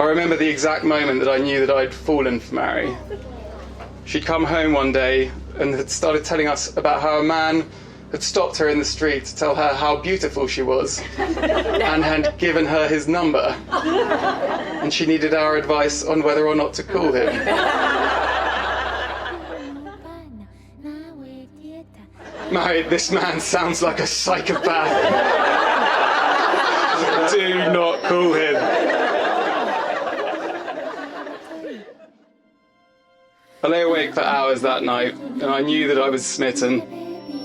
I remember the exact moment that I knew that I'd fallen for Mary. She'd come home one day and had started telling us about how a man had stopped her in the street to tell her how beautiful she was and had given her his number. And she needed our advice on whether or not to call him. Mary, this man sounds like a psychopath. Do not call him. I lay awake for hours that night, and I knew that I was smitten.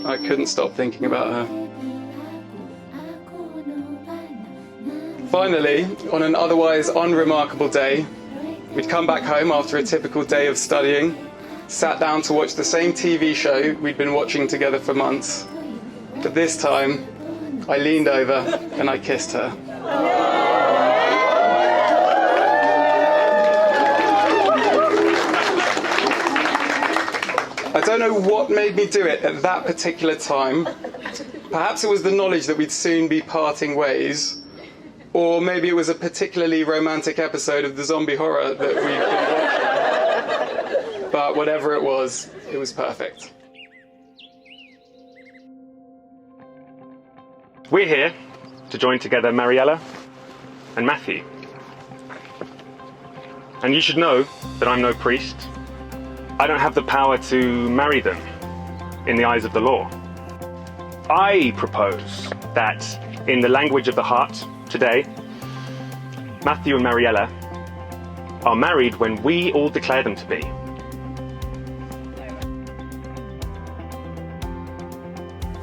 I couldn't stop thinking about her. Finally, on an otherwise unremarkable day, we'd come back home after a typical day of studying, sat down to watch the same TV show we'd been watching together for months. But this time, I leaned over and I kissed her. I don't know what made me do it at that particular time. Perhaps it was the knowledge that we'd soon be parting ways, or maybe it was a particularly romantic episode of the zombie horror that we'd been watching. But whatever it was perfect. We're here to join together Mariella and Matthew. And you should know that I'm no priest. I don't have the power to marry them in the eyes of the law. I propose that in the language of the heart today, Matthew and Mariella are married when we all declare them to be.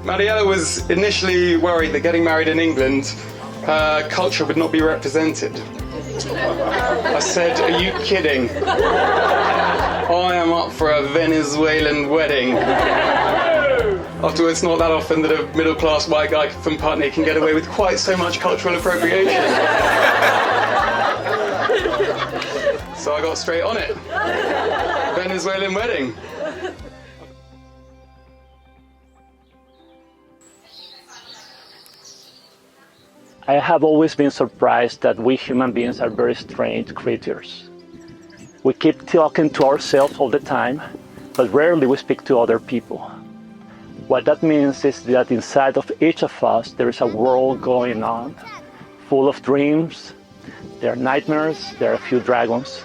Mariella was initially worried that getting married in England, her culture would not be represented. I said, "Are you kidding? I am up for a Venezuelan wedding." After all, it's not that often that a middle-class white guy from Putney can get away with quite so much cultural appropriation. So I got straight on it. Venezuelan wedding. I have always been surprised that we human beings are very strange creatures. We keep talking to ourselves all the time, but rarely we speak to other people. What that means is that inside of each of us there is a world going on, full of dreams, there are nightmares, there are a few dragons,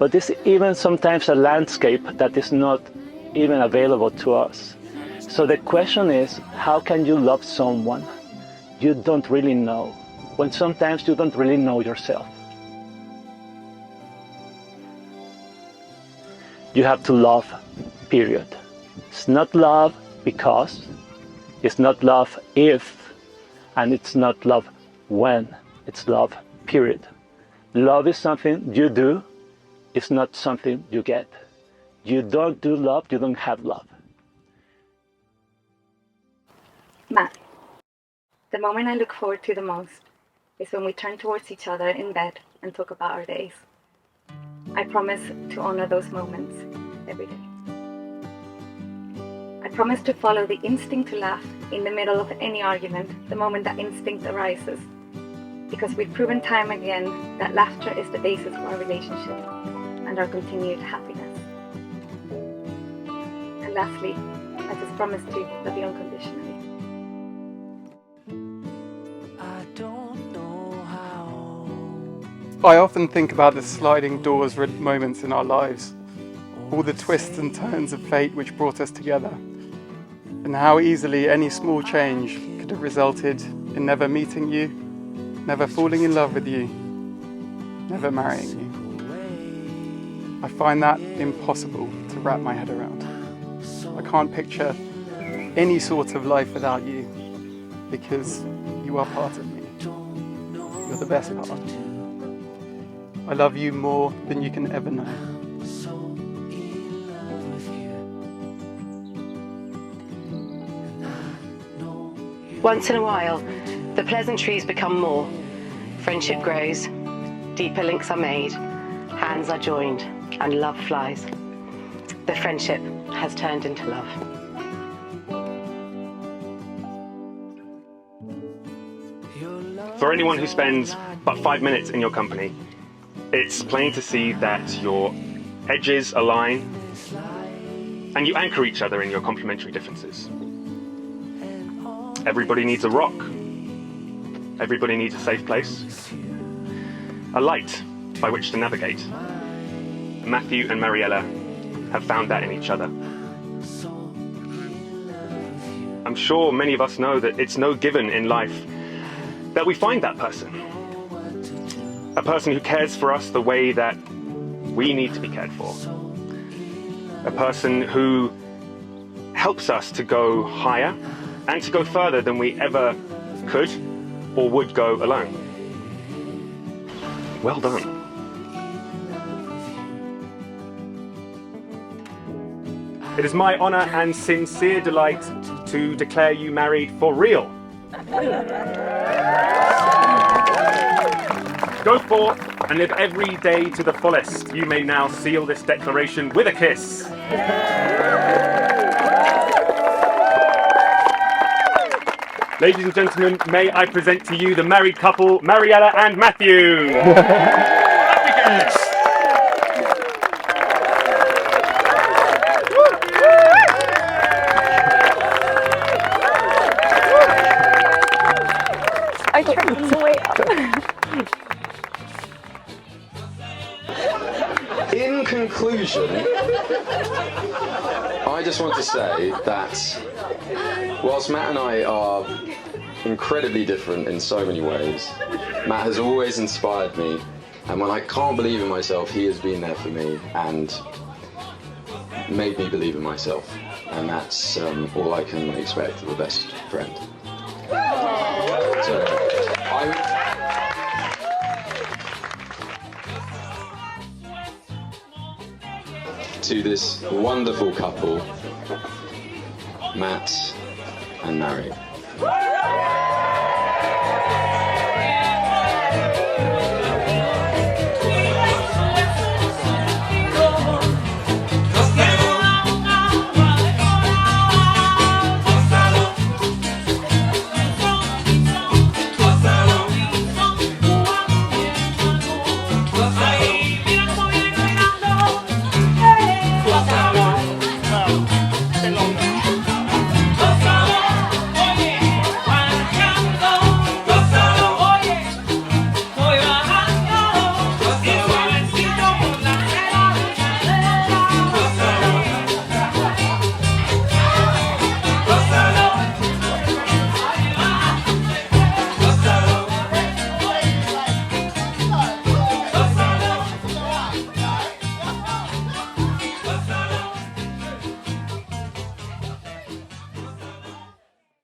but there's even sometimes a landscape that is not even available to us. So the question is, how can you love someone you don't really know, when sometimes you don't really know yourself? You have to love, period. It's not love because, it's not love if, and it's not love when, it's love, period. Love is something you do, it's not something you get. You don't do love, you don't have love. Matt, the moment I look forward to the most is when we turn towards each other in bed and talk about our days. I promise to honor those moments every day. I promise to follow the instinct to laugh in the middle of any argument, the moment that instinct arises. Because we've proven time again that laughter is the basis of our relationship and our continued happiness. And lastly, I just promise to love you unconditionally. I often think about the sliding doors moments in our lives, all the twists and turns of fate which brought us together, and how easily any small change could have resulted in never meeting you, never falling in love with you, never marrying you. I find that impossible to wrap my head around. I can't picture any sort of life without you, because you are part of me. You're the best part. I love you more than you can ever know. Once in a while, the pleasantries become more. Friendship grows, deeper links are made, hands are joined, and love flies. The friendship has turned into love. For anyone who spends but 5 minutes in your company, It's plain to see that your edges align and you anchor each other in your complementary differences. Everybody needs a rock. Everybody needs a safe place. A light by which to navigate. Matthew and Mariella have found that in each other. I'm sure many of us know that it's no given in life that we find that person. A person who cares for us the way that we need to be cared for. A person who helps us to go higher and to go further than we ever could or would go alone. Well done. It is my honor and sincere delight to declare you married for real. Go forth and live every day to the fullest. You may now seal this declaration with a kiss. Ladies and gentlemen, may I present to you the married couple, Mariella and Matthew. I turned the way up. In conclusion, I just want to say that whilst Matt and I are incredibly different in so many ways, Matt has always inspired me, and when I can't believe in myself, he has been there for me and made me believe in myself, and that's all I can expect of the best friend. So, to this wonderful couple, Matt and Mary.